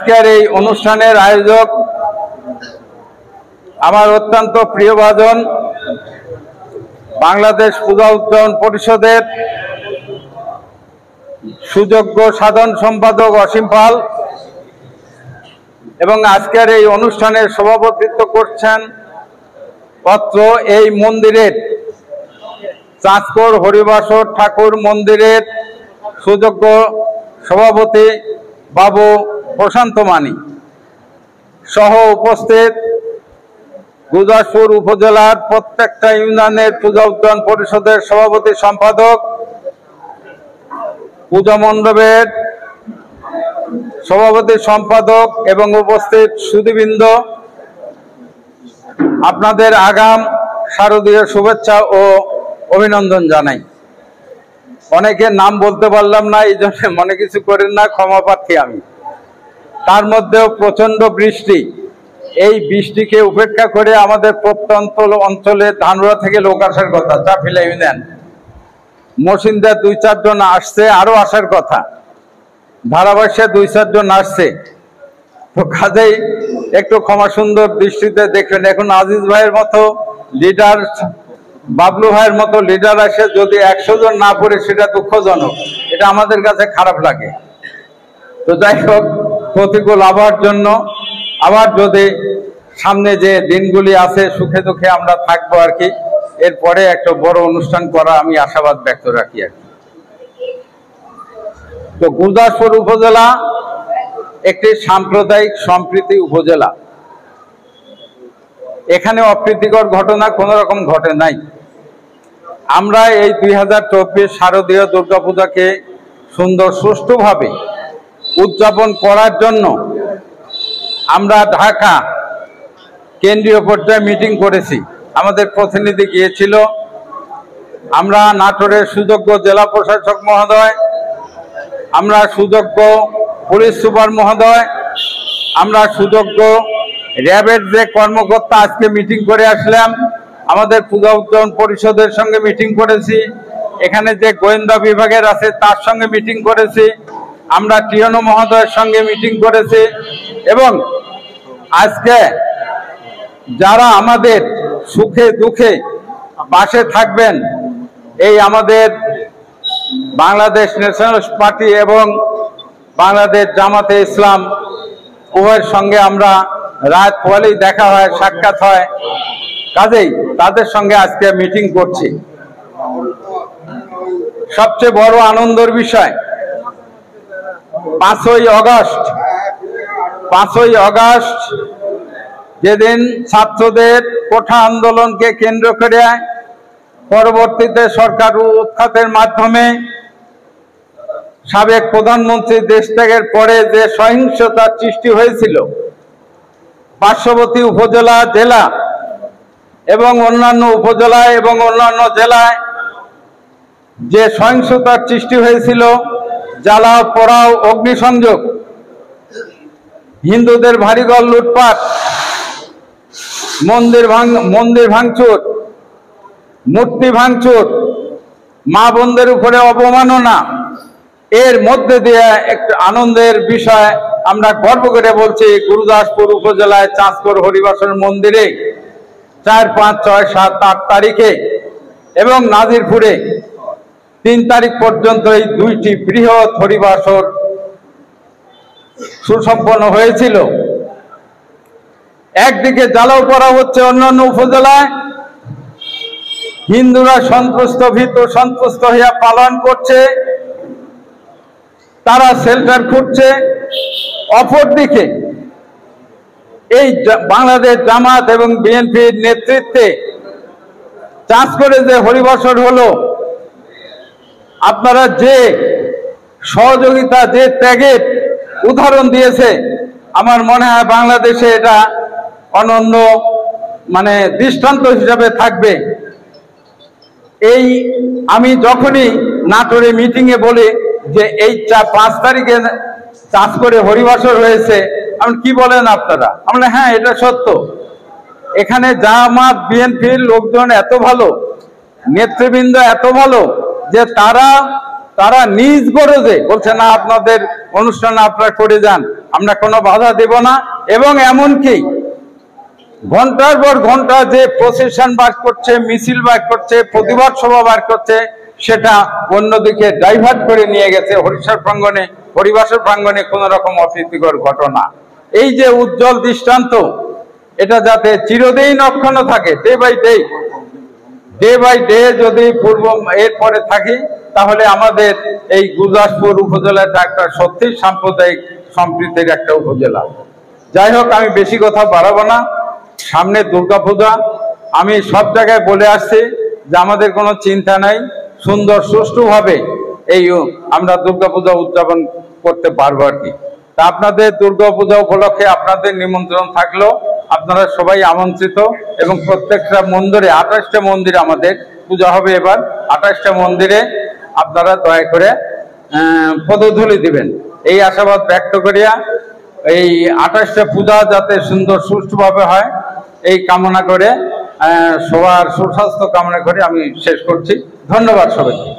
আজকের এই অনুষ্ঠানের আয়োজক আমার অত্যন্ত প্রিয়ভাজন বাংলাদেশ পূজা উদযাপন পরিষদের সুযোগ্য সাধারণ সম্পাদক অসীম পাল এবং আজকের এই অনুষ্ঠানের সভাপতিত্ব করছেন পত্র এই মন্দিরের চাঁচকর হরিবাসর ঠাকুর মন্দিরের সুযোগ্য সভাপতি বাবু প্রশান্ত মানি সহ উপস্থিত গুরদাসপুর উপজেলার প্রত্যেকটা ইউনিয়নের পূজা উদযাপন পরিষদের সভাপতি সম্পাদক, পূজা মণ্ডপের সভাপতি সম্পাদক এবং উপস্থিত সুধীবৃন্দ, আপনাদের আগাম শারদীয় শুভেচ্ছা ও অভিনন্দন জানাই। অনেকের নাম বলতে পারলাম না, এই জন্য মনে কিছু করেন না, ক্ষমা প্রার্থী আমি। তার মধ্যেও প্রচন্ড বৃষ্টি, এই বৃষ্টিকে উপেক্ষা করে আমাদের প্রত্যন্ত অঞ্চলে ধানুরা থেকে লোক আসার কথা, চাপিলা ইউনিয়ন মসিন্দার 2-4 জন আসছে, আরো আসার কথা, ধারাবাসে 2-4 জন আসছে। তো কাজেই একটু ক্ষমা সুন্দর দৃষ্টিতে দেখবেন। এখন আজিজ ভাইয়ের মতো লিডার, বাবলু ভাইয়ের মতো লিডার আসে যদি 100 জন না পড়ে, সেটা দুঃখজনক, এটা আমাদের কাছে খারাপ লাগে। তো যাই হোক, প্রতিকূল আবহাওয়ার জন্য আবার যদি সামনে যে দিনগুলি আছে সুখে দুঃখে আমরা থাকবো আর কি, এরপরে একটা বড় অনুষ্ঠান করা আমি আশাবাদ ব্যক্ত রাখি আর কি। তো গুরদাসপুর উপজেলা একটি সাম্প্রদায়িক সম্প্রীতি উপজেলা। এখানে অপ্রীতিকর ঘটনা কোন রকম ঘটে নাই। আমরা এই 2024 শারদীয় দুর্গাপূজাকে সুন্দর সুষ্ঠুভাবে উদযাপন করার জন্য আমরা ঢাকা কেন্দ্রীয় পর্যায়ে মিটিং করেছি, আমাদের প্রতিনিধি গিয়েছিল। আমরা নাটোরের সুযোগ্য জেলা প্রশাসক মহোদয়, আমরা সুযোগ্য পুলিশ সুপার মহোদয়, আমরা সুযোগ্য র্যাবের যে কর্মকর্তা আজকে মিটিং করে আসলাম, আমাদের পূজা উদযাপন পরিষদের সঙ্গে মিটিং করেছি, এখানে যে গোয়েন্দা বিভাগের আছে তার সঙ্গে মিটিং করেছি, আমরা টিএনও মহোদয়ের সঙ্গে মিটিং করেছি। এবং আজকে যারা আমাদের সুখে দুঃখে পাশে থাকবেন, এই আমাদের বাংলাদেশ ন্যাশনাল পার্টি এবং বাংলাদেশ জামাতে ইসলাম উভয়ের সঙ্গে আমরা রাত পোয়ালেই দেখা হয়, সাক্ষাৎ হয়, কাজেই তাদের সঙ্গে আজকে মিটিং করছি। সবচেয়ে বড় আনন্দের বিষয় 5ই আগস্ট যেদিন ছাত্রদের কোঠা আন্দোলনকে কেন্দ্র করে পরবর্তীতে সরকার উৎখাতের মাধ্যমে সাবেক প্রধানমন্ত্রী দেশ ত্যাগের পরে যে সহিংসতার সৃষ্টি হয়েছিল, পার্শ্ববর্তী উপজেলা, জেলা এবং অন্যান্য উপজেলায় এবং অন্যান্য জেলায় যে সহিংসতার সৃষ্টি হয়েছিল, জ্বালাও পোড়াও, অগ্নিসংযোগ, হিন্দুদের ভারীগল লুটপাট, মন্দির ভাঙচুর, মূর্তি ভাঙচুর, মা বোনদের উপরে অবমাননা, এর মধ্যে দিয়ে একটু আনন্দের বিষয় আমরা গর্ব করে বলছি, গুরুদাসপুর উপজেলায় চাঁচকর হরিবাসর মন্দিরে 4, 5, 6, 7, 8 তারিখে এবং নাজিরপুরে 3 তারিখ পর্যন্ত এই 2টি বৃহৎ হরিবাসর সুসম্পন্ন হয়েছিল। একদিকে জ্বালাও করা হচ্ছে, অন্যান্য উপজেলায় হিন্দুরা সন্তুষ্ট হইয়া পালন করছে, তারা শেল্টার খুঁজছে। অপরদিকে এই বাংলাদেশ জামাত এবং বিএনপির নেতৃত্বে চাঁচকরে যে হরিবাসর হলো, আপনারা যে সহযোগিতা, যে ত্যাগের উদাহরণ দিয়েছে, আমার মনে হয় বাংলাদেশে এটা অনন্য দৃষ্টান্ত হিসাবে থাকবে। এই আমি যখনই নাটোরে মিটিংয়ে বলি যে এই 5 তারিখে চাঁচকরে হরিবাসর হয়েছে, আপনি কি বলেন আপনারা? আমরা হ্যাঁ, এটা সত্য। এখানে জামাত বিএনপির লোকজন এত ভালো, নেতৃবৃন্দ এত ভালো যে তারা তারা নিজ গরজে বলছে না আপনাদের অনুষ্ঠান আপনারা করে যান, আমরা কোনো বাধা দেব না। এবং এমনকি ঘন্টার পর ঘন্টা যে প্রসেশন বার করছে, মিছিল বার করছে, প্রতিবাদ সভা বার করছে, সেটা অন্যদিকে ডাইভার্ট করে নিয়ে গেছে হরিবাসর প্রাঙ্গণে কোন রকম অপ্রীতিকর ঘটনা। এই যে উজ্জ্বল দৃষ্টান্ত, এটা যাতে চিরদিন অক্ষুণ্ণ থাকে, ডে বাই ডে যদি এরপরে থাকি, তাহলে আমাদের এই গুরদাসপুর উপজেলাটা একটা সত্যি সাম্প্রদায়িক সম্প্রীতির একটা উপজেলা। যাই হোক, আমি বেশি কথা বাড়াবো না। সামনে দুর্গাপূজা, আমি সব জায়গায় বলে আসছি যে আমাদের কোনো চিন্তা নাই, সুন্দর সুষ্ঠুভাবে এই আমরা দুর্গাপূজা উদযাপন করতে পারবো আর কি। তা আপনাদের দুর্গাপূজা উপলক্ষে আপনাদের নিমন্ত্রণ থাকলো, আপনারা সবাই আমন্ত্রিত। এবং প্রত্যেকটা মন্দিরে 28টা মন্দিরে আমাদের পূজা হবে এবার। 28টা মন্দিরে আপনারা দয়া করে পদধূলি দিবেন, এই আশাবাদ ব্যক্ত করিয়া এই 28টা পূজা যাতে সুন্দর সুষ্ঠুভাবে হয় এই কামনা করে, সবার সুস্বাস্থ্য কামনা করে আমি শেষ করছি। ধন্যবাদ সবাইকে।